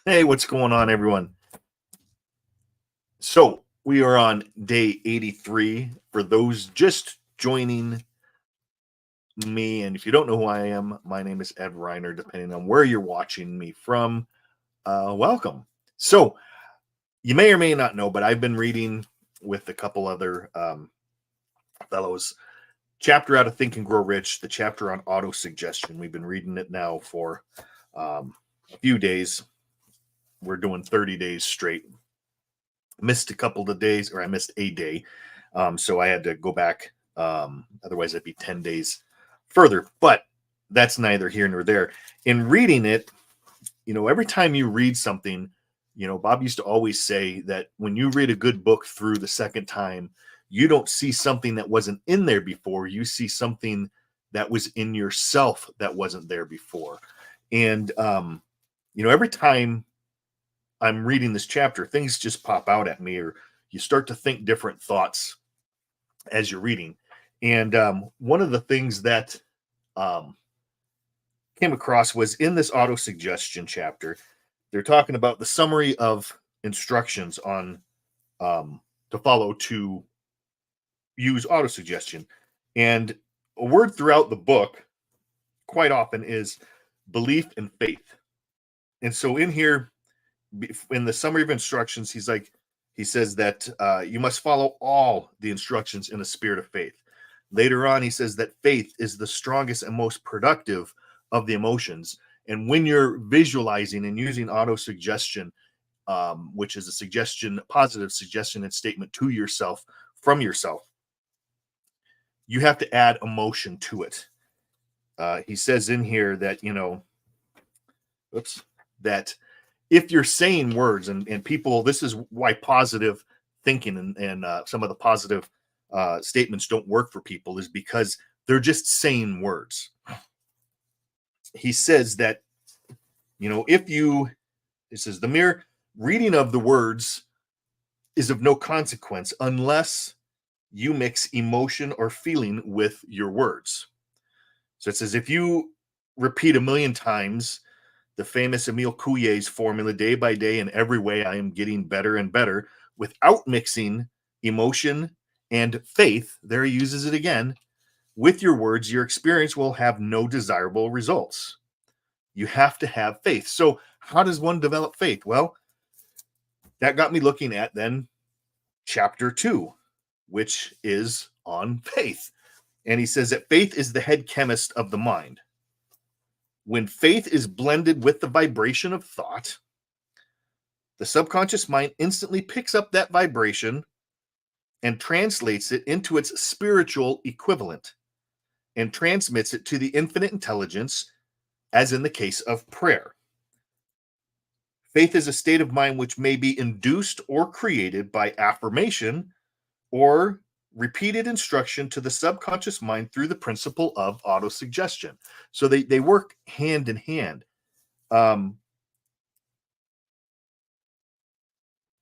Hey, what's going on, everyone? So, we are on day 83. For those just joining me, and if you don't know who I am, my name is Ed Reiner, depending on where you're watching me from. Welcome. So, you may or may not know, but I've been reading with a couple other fellows, chapter out of Think and Grow Rich, the chapter on autosuggestion. We've been reading it now for a few days. We're doing 30 days straight. Missed a couple of days, or I missed a day. So I had to go back. Otherwise, it'd be 10 days further. But that's neither here nor there. In reading it, every time you read something, Bob used to always say that when you read a good book through the second time, you don't see something that wasn't in there before. You see something that was in yourself that wasn't there before. And, every time I'm reading this chapter, things just pop out at me, or you start to think different thoughts as you're reading. And one of the things that um, came across was in this auto suggestion chapter, they're talking about the summary of instructions on to follow to use auto suggestion. And a word throughout the book quite often is belief and faith. And so in here, in the summary of instructions, he says that you must follow all the instructions in a spirit of faith. Later on, he says that faith is the strongest and most productive of the emotions. And when you're visualizing and using autosuggestion, which is a positive suggestion and statement to yourself from yourself, you have to add emotion to it. He says in here that, that if you're saying words and people, this is why positive thinking and some of the positive statements don't work for people, is because they're just saying words. He says that, it says the mere reading of the words is of no consequence unless you mix emotion or feeling with your words. So it says if you repeat a million times the famous Emile Couillet's formula, day by day, in every way, I am getting better and better, without mixing emotion and faith, there he uses it again, with your words, your experience will have no desirable results. You have to have faith. So, how does one develop faith? Well, that got me looking at then chapter 2, which is on faith. And he says that faith is the head chemist of the mind. When faith is blended with the vibration of thought, the subconscious mind instantly picks up that vibration and translates it into its spiritual equivalent and transmits it to the infinite intelligence, as in the case of prayer. Faith is a state of mind which may be induced or created by affirmation or repeated instruction to the subconscious mind through the principle of autosuggestion. So they work hand in hand. Let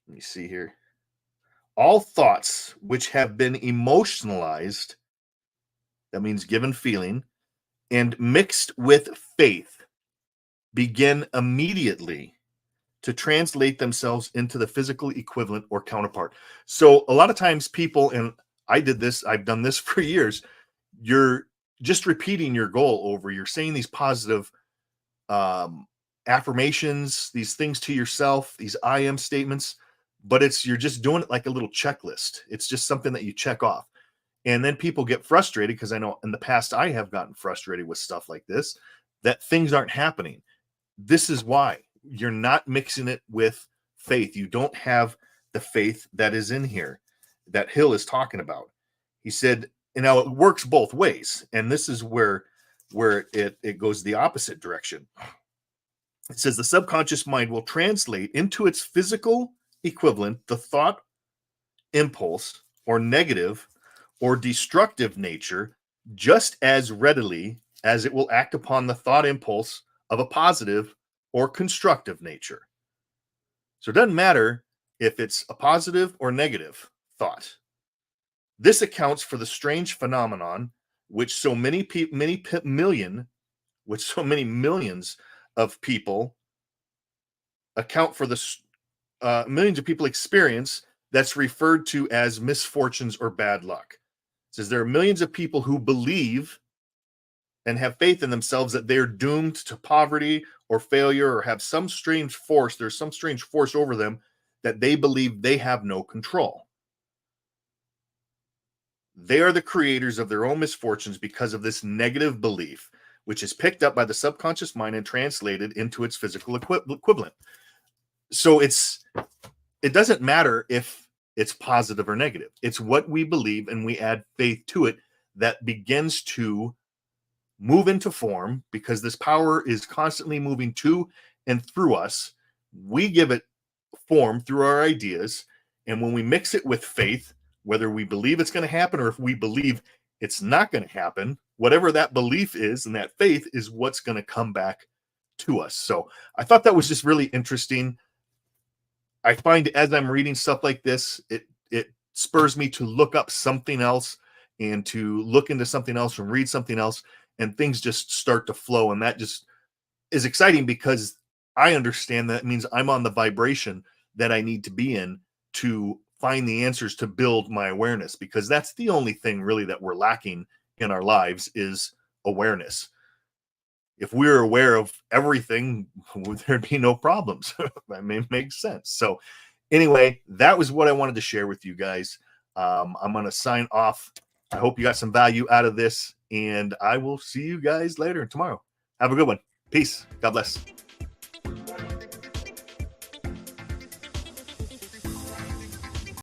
me see here. All thoughts which have been emotionalized, that means given feeling, and mixed with faith begin immediately to translate themselves into the physical equivalent or counterpart. So a lot of times people, and I've done this for years, you're just repeating your goal over, you're saying these positive affirmations, these things to yourself, these I am statements, but you're just doing it like a little checklist. It's just something that you check off. And then people get frustrated, because I know in the past I have gotten frustrated with stuff like this, that things aren't happening. This is why you're not mixing it with faith. You don't have the faith that is in here that Hill is talking about. He said, and now it works both ways. And this is where it goes the opposite direction. It says the subconscious mind will translate into its physical equivalent the thought impulse or negative or destructive nature just as readily as it will act upon the thought impulse of a positive or constructive nature. So it doesn't matter if it's a positive or negative thought. This accounts for the strange phenomenon which so many millions of people account for the millions of people experience that's referred to as misfortunes or bad luck. It says there are millions of people who believe and have faith in themselves that they're doomed to poverty or failure or have some strange force. There's some strange force over them that they believe they have no control. They are the creators of their own misfortunes because of this negative belief, which is picked up by the subconscious mind and translated into its physical equivalent. So it doesn't matter if it's positive or negative. It's what we believe, and we add faith to it that begins to move into form, because this power is constantly moving to and through us. We give it form through our ideas, and when we mix it with faith, whether we believe it's going to happen or if we believe it's not going to happen, whatever that belief is and that faith is what's going to come back to us. So I thought that was just really interesting. I find as I'm reading stuff like this, it spurs me to look up something else and to look into something else and read something else, and things just start to flow. And that just is exciting because I understand that means I'm on the vibration that I need to be in to find the answers to build my awareness, because that's the only thing really that we're lacking in our lives is awareness. If we're aware of everything, there'd be no problems. That makes sense. So anyway, that was what I wanted to share with you guys. I'm going to sign off. I hope you got some value out of this, and I will see you guys later tomorrow. Have a good one. Peace. God bless.